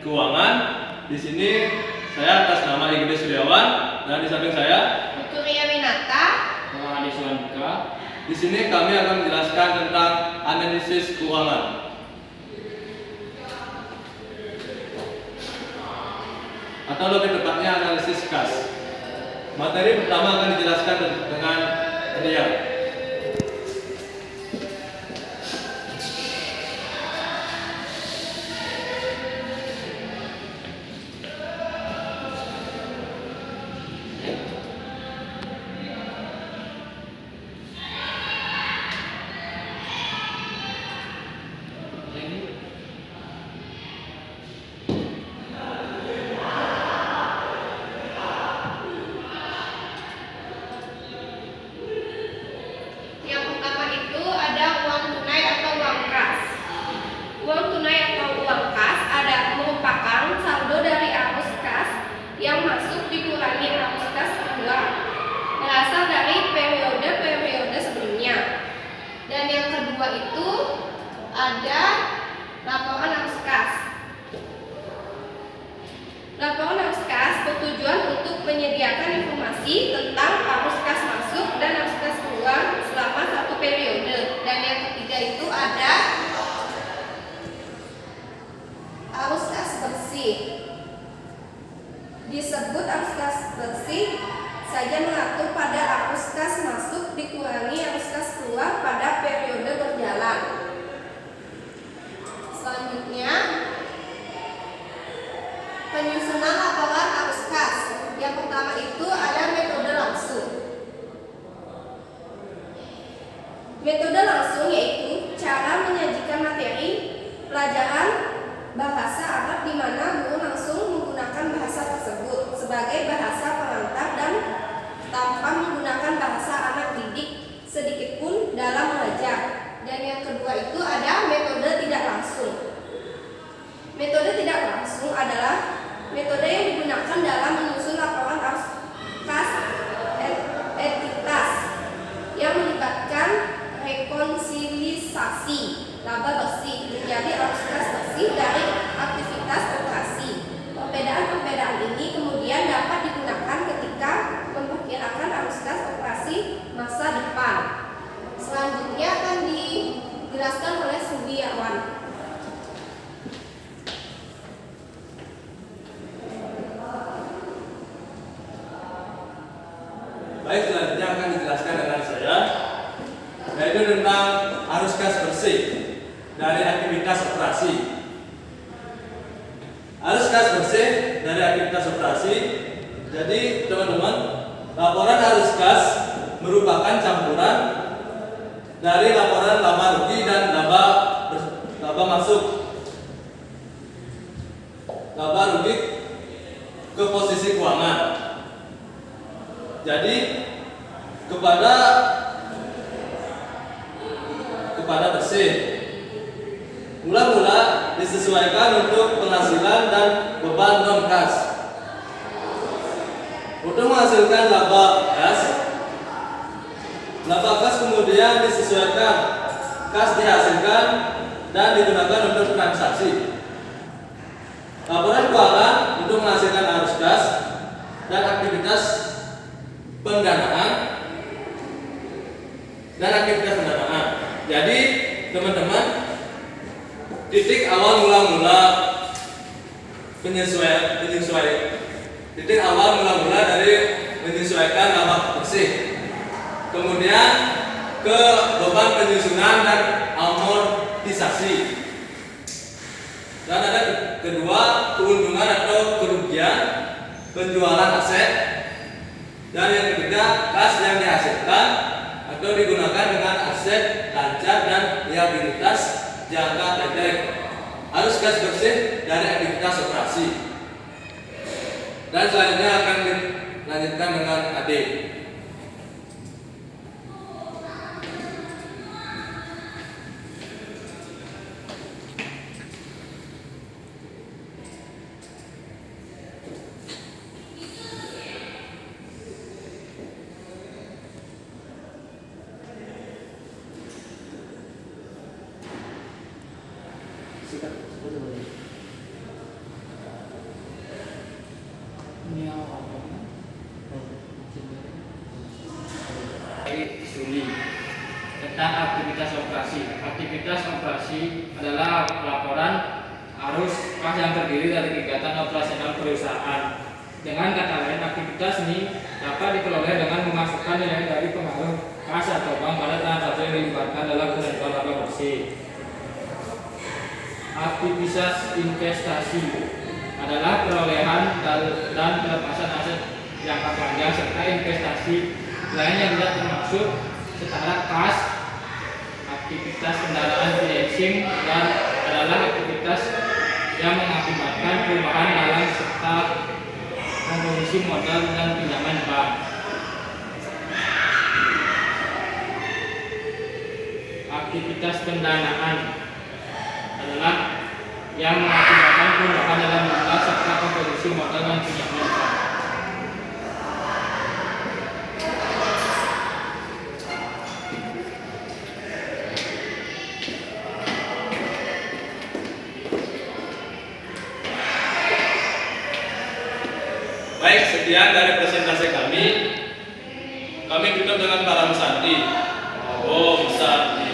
Keuangan. Di sini saya atas nama Igede Suryawan dan di samping saya Puturia Winata. Di sini kami akan menjelaskan tentang analisis keuangan. Atau lebih tepatnya analisis kas. Materi pertama akan dijelaskan dengan Ria. Yang pertama itu ada uang tunai atau uang kas. Uang tunai atau uang kas merupakan saldo dari arus kas yang masuk dikurangi arus kas keluar, berasal dari periode-periode sebelumnya. Dan yang kedua itu ada laporan arus kas. Laporan arus kas bertujuan untuk menyediakan informasi tentang arus kas masuk dan arus kas keluar selama satu periode. Dan yang ketiga itu ada arus kas bersih. Disebut arus kas bersih saja mengatur pada arus kas masuk dikurangi arus kas keluar pada periode berjalan. Selanjutnya, penyusunan laporan arus kas. Yang pertama itu ada metode langsung. Metode langsung yaitu cara menyajikan materi pelajaran bahasa Arab di mana guru langsung menggunakan bahasa tersebut sebagai bahasa pengantar dan tanpa menggunakan bahasa anak didik sedikit pun dalam mengajar. Dan yang kedua itu ada metode tidak langsung. Metode tidak langsung adalah metode yang digunakan dalam menyusun laporan arus kas entitas yang melibatkan rekonsiliasi laba bersih menjadi arus kas bersih dari aktivitas operasi. Perbedaan-perbedaan ini kemudian dapat digunakan ketika memperkirakan arus kas operasi masa depan. Selanjutnya akan dijelaskan oleh Sudiawan. Baik, selanjutnya akan dijelaskan dengan saya, yaitu tentang arus kas bersih dari aktivitas operasi. Arus kas bersih dari aktivitas operasi. Jadi teman-teman, laporan arus kas merupakan campuran dari laporan laba rugi dan laba masuk. Laba rugi ke posisi keuangan. Jadi kepada bersih mula-mula disesuaikan untuk penghasilan dan beban non kas. Untuk menghasilkan laba kas kemudian disesuaikan kas dihasilkan dan digunakan untuk transaksi. Laporan keuangan untuk menghasilkan arus kas dan aktivitas pendanaan Jadi teman-teman, titik awal mula-mula dari menyesuaikan laba bersih, kemudian ke beban penyusunan dan amortisasi, dan ada kedua keuntungan atau kerugian penjualan aset, dan yang ketiga kas yang dihasilkan atau digunakan dengan aset lancar dan liabilitas jangka pendek. Harus kas bersih dari aktivitas operasi. Dan selanjutnya akan dilanjutkan dengan AD. tentang aktivitas operasi. Aktivitas operasi adalah laporan arus kas yang terdiri dari kegiatan operasional perusahaan. Dengan kata lain, aktivitas ini dapat diperoleh dengan memasukkan nilai dari pengaruh kas atau bank pada transaksi yang dilibatkan dalam penentuan laba bersih. Aktivitas investasi adalah perolehan dan pelepasan aset jangka panjang serta investasi lain yang tidak termasuk setara kas. Aktivitas kendaraan financing dan adalah aktivitas yang mengakibatkan perubahan dalam serta komposisi modal dan pinjaman bank. Aktivitas pendanaan adalah yang mengakibatkan perubahan dalam jumlah serta komposisi modal dan pinjaman bank. Baik, sekian dari presentasi kami. Kami tutup dengan Param Santi. Om Santi.